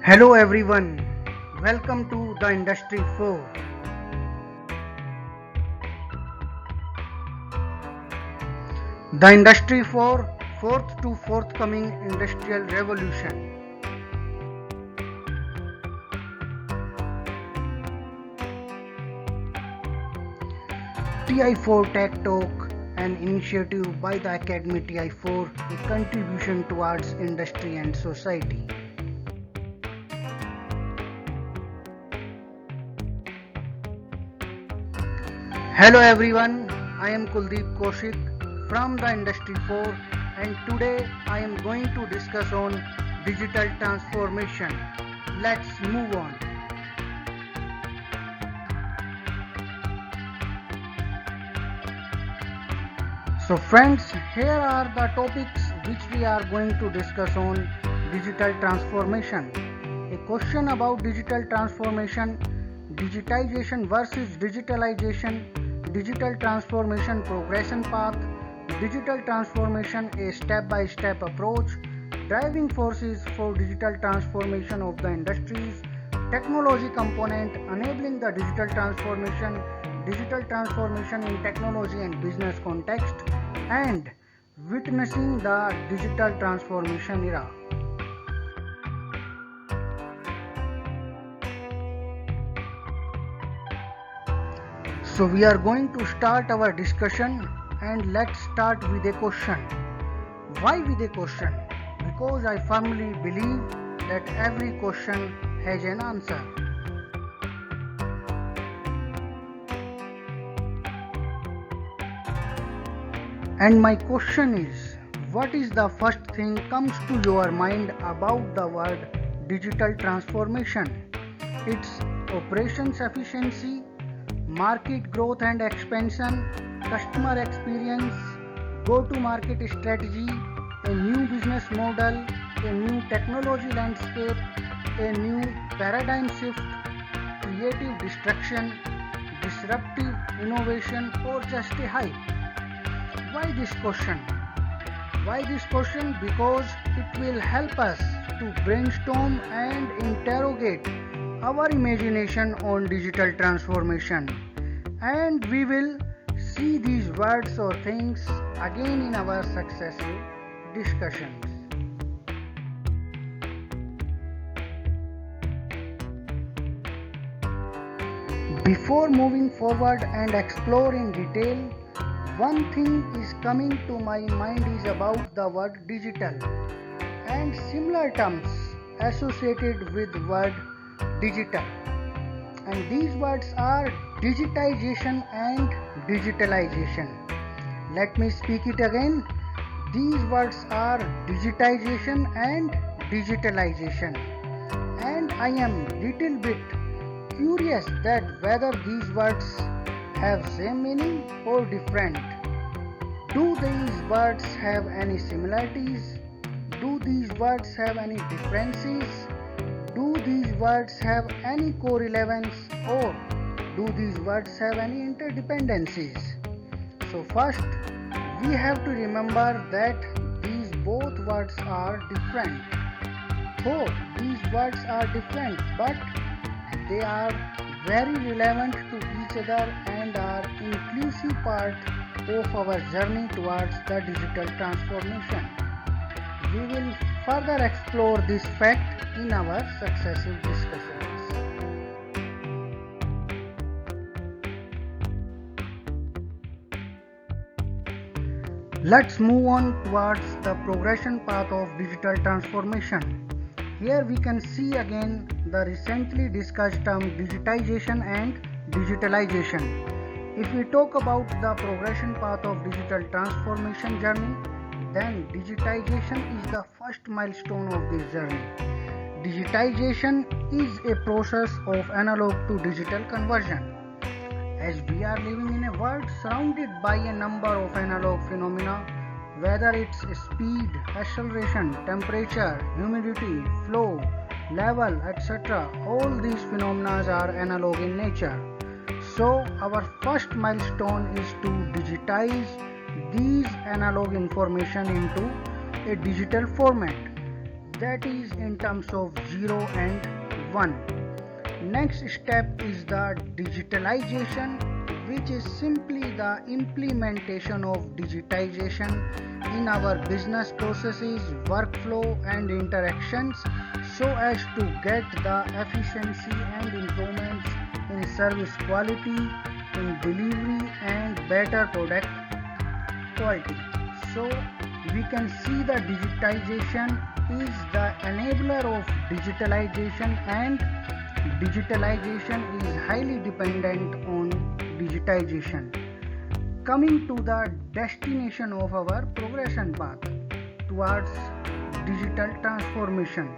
Hello everyone, welcome to the Industry 4. The Industry 4, fourth to forthcoming industrial revolution. TI4 Tech Talk, an initiative by the Academy TI4, a contribution towards industry and society. Hello everyone, I am Kuldeep Kaushik from the Industry 4 and today I am going to discuss on digital transformation. Let's move on. So friends, here are the topics which we are going to discuss on digital transformation. A question about digital transformation, digitization versus digitalization, digital transformation progression path, digital transformation a step-by-step approach, driving forces for digital transformation of the industries, technology component enabling the digital transformation in technology and business context, and witnessing the digital transformation era. So we are going to start our discussion and let's start with a question. Why with a question? Because I firmly believe that every question has an answer. And my question is, what is the first thing comes to your mind about the word digital transformation? It's operations efficiency, market growth and expansion, customer experience, go-to-market strategy, a new business model, a new technology landscape, a new paradigm shift, creative destruction, disruptive innovation, or just a hype? Why this question? Why this question? Because it will help us to brainstorm and interrogate our imagination on digital transformation, and we will see these words or things again in our successive discussions. Before moving forward and explore in detail, one thing is coming to my mind is about the word digital and similar terms associated with word digital, and these words are digitization and digitalization. Let me speak it again. These words are digitization and digitalization, and I am little bit curious that whether these words have same meaning or different. Do these words have any similarities? Do these words have any differences? Do these words have any correlevance, or do these words have any interdependencies? So first, we have to remember that these both words are different. Though these words are different, but they are very relevant to each other and are inclusive part of our journey towards the digital transformation. We will further explore this fact in our successive discussions. Let's move on towards the progression path of digital transformation. Here we can see again the recently discussed term digitization and digitalization. If we talk about the progression path of digital transformation journey, then digitization is the first milestone of this journey. Digitization is a process of analog to digital conversion. As we are living in a world surrounded by a number of analog phenomena, whether it's speed, acceleration, temperature, humidity, flow, level, etc., all these phenomena are analog in nature. So our first milestone is to digitize these analog information into a digital format. that is in terms of 0 and 1. Next step is the digitalization, which is simply the implementation of digitization in our business processes, workflow and interactions so as to get the efficiency and improvements in service quality, in delivery and better product quality. So we can see the digitization is the enabler of digitalization, and digitalization is highly dependent on digitization. Coming to the destination of our progression path towards digital transformation,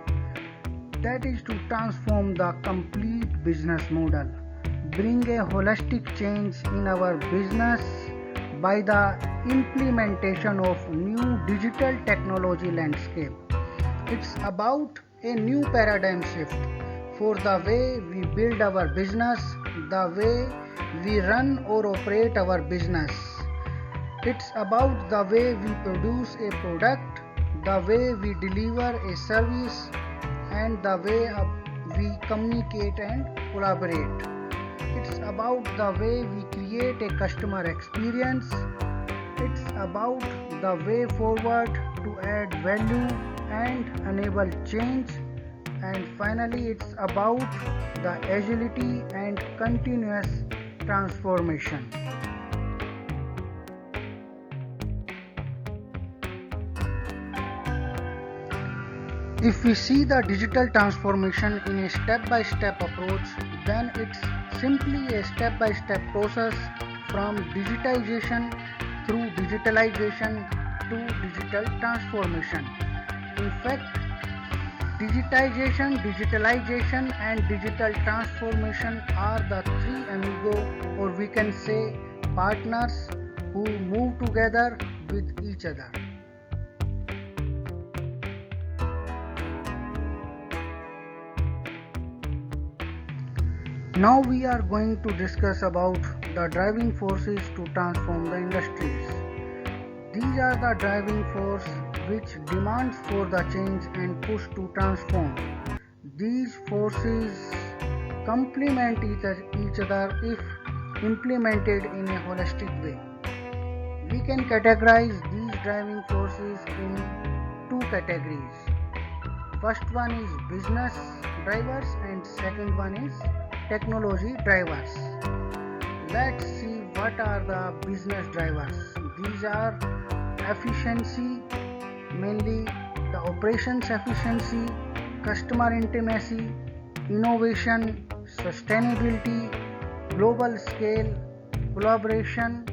that is to transform the complete business model, bring a holistic change in our business by the implementation of new digital technology landscape. It's about a new paradigm shift for the way we build our business, the way we run or operate our business. It's about the way we produce a product, the way we deliver a service, and the way we communicate and collaborate. It's about the way we create a customer experience. It's about the way forward to add value and enable change. And finally, it's about the agility and continuous transformation. If we see the digital transformation in a step-by-step approach, then it's simply a step-by-step process from digitization through digitalization to digital transformation. In fact, digitization, digitalization and digital transformation are the three amigo, or we can say partners, who move together with each other. Now we are going to discuss about the driving forces to transform the industries. These are the driving force which demands for the change and push to transform. These forces complement each other if implemented in a holistic way. We can categorize these driving forces in two categories. First one is business drivers and second one is technology drivers. Let's see what are the business drivers. These are efficiency, mainly the operations efficiency, customer intimacy, innovation, sustainability, global scale, collaboration,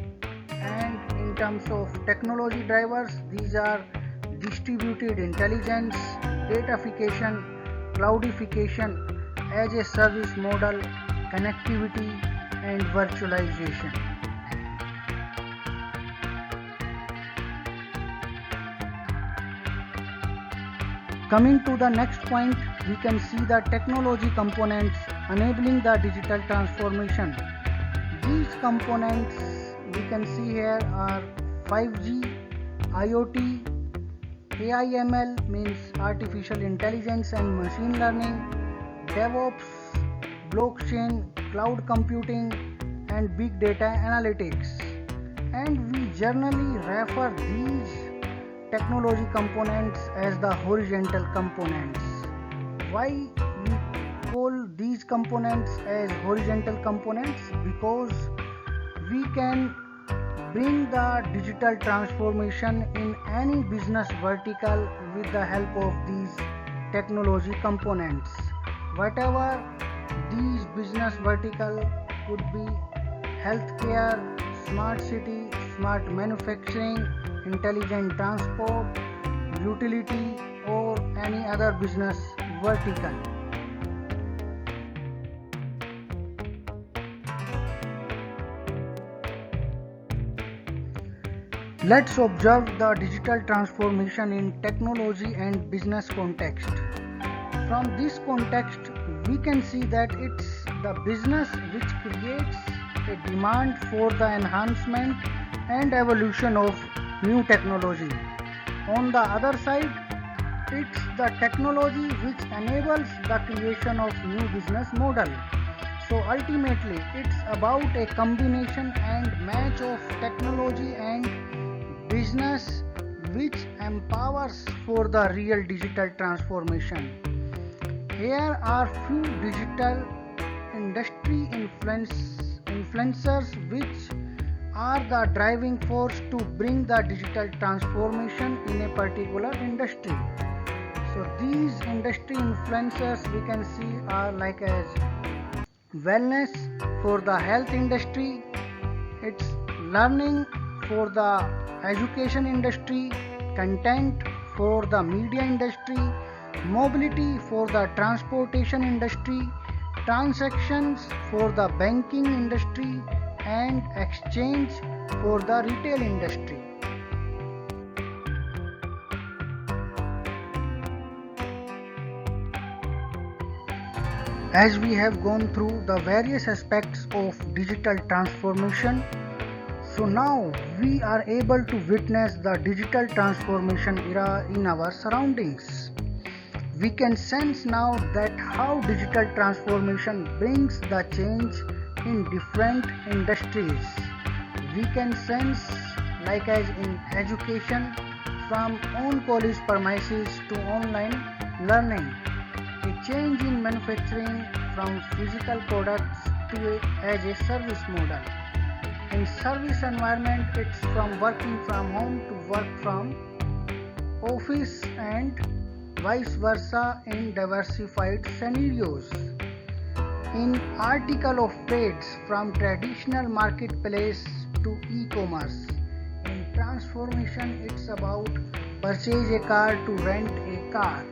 and in terms of technology drivers, these are distributed intelligence, datafication, cloudification, as a service model, connectivity and virtualization. Coming to the next point, we can see the technology components enabling the digital transformation. These components we can see here are 5G, IoT, AI/ML means artificial intelligence and machine learning, DevOps, blockchain, cloud computing and big data analytics. And we generally refer these technology components as the horizontal components. Why we call these components as horizontal components? Because we can bring the digital transformation in any business vertical with the help of these technology components. Whatever these business vertical could be healthcare, smart city, smart manufacturing, intelligent transport, utility or any other business vertical. Let's observe the digital transformation in technology and business context. From this context, we can see that it's the business which creates a demand for the enhancement and evolution of new technology. On the other side, it's the technology which enables the creation of new business model. So ultimately, it's about a combination and match of technology and business which empowers for the real digital transformation. Here are few digital industry influencers which are the driving force to bring the digital transformation in a particular industry. So these industry influencers we can see are like as wellness for the health industry, it's learning for the education industry, content for the media industry, mobility for the transportation industry, transactions for the banking industry, and exchange for the retail industry. As we have gone through the various aspects of digital transformation, so now we are able to witness the digital transformation era in our surroundings. We can sense now that how digital transformation brings the change in different industries. We can sense like as in education from on college premises to online learning, a change in manufacturing from physical products to as a service model. In service environment, it's from working from home to work from office and vice versa in diversified scenarios. In article of trades from traditional marketplace to e-commerce. In transformation, it's about purchase a car to rent a car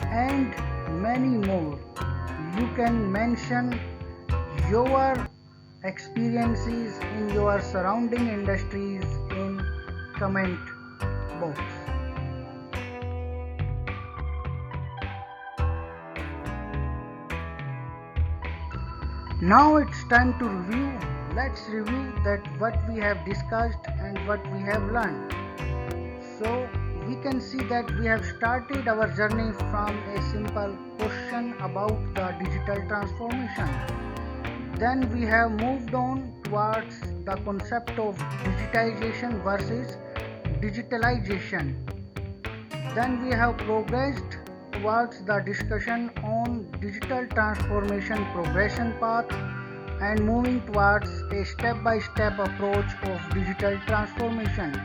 and many more. You can mention your experiences in your surrounding industries in comment box. Now it's time to review. Let's review that what we have discussed and what we have learned. So we can see that we have started our journey from a simple question about the digital transformation. Then we have moved on towards the concept of digitization versus digitalization. Then we have progressed towards the discussion on digital transformation progression path and moving towards a step-by-step approach of digital transformation.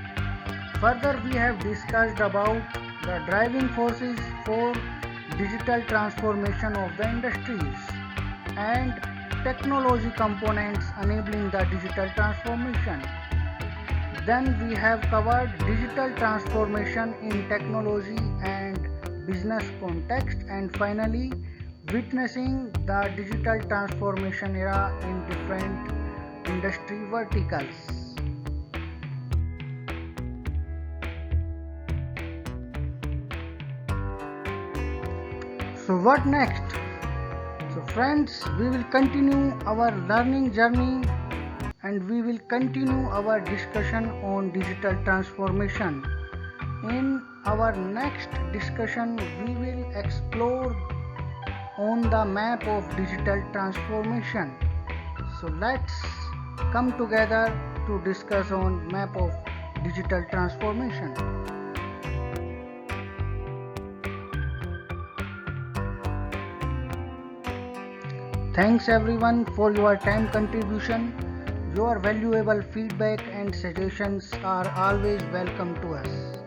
Further, we have discussed about the driving forces for digital transformation of the industries and technology components enabling the digital transformation. Then we have covered digital transformation in technology and business context, and finally witnessing the digital transformation era in different industry verticals. So what next? So friends, we will continue our learning journey and we will continue our discussion on digital transformation. In our next discussion, we will explore on the map of digital transformation. So let's come together to discuss on map of digital transformation. Thanks everyone for your time contribution. Your valuable feedback and suggestions are always welcome to us.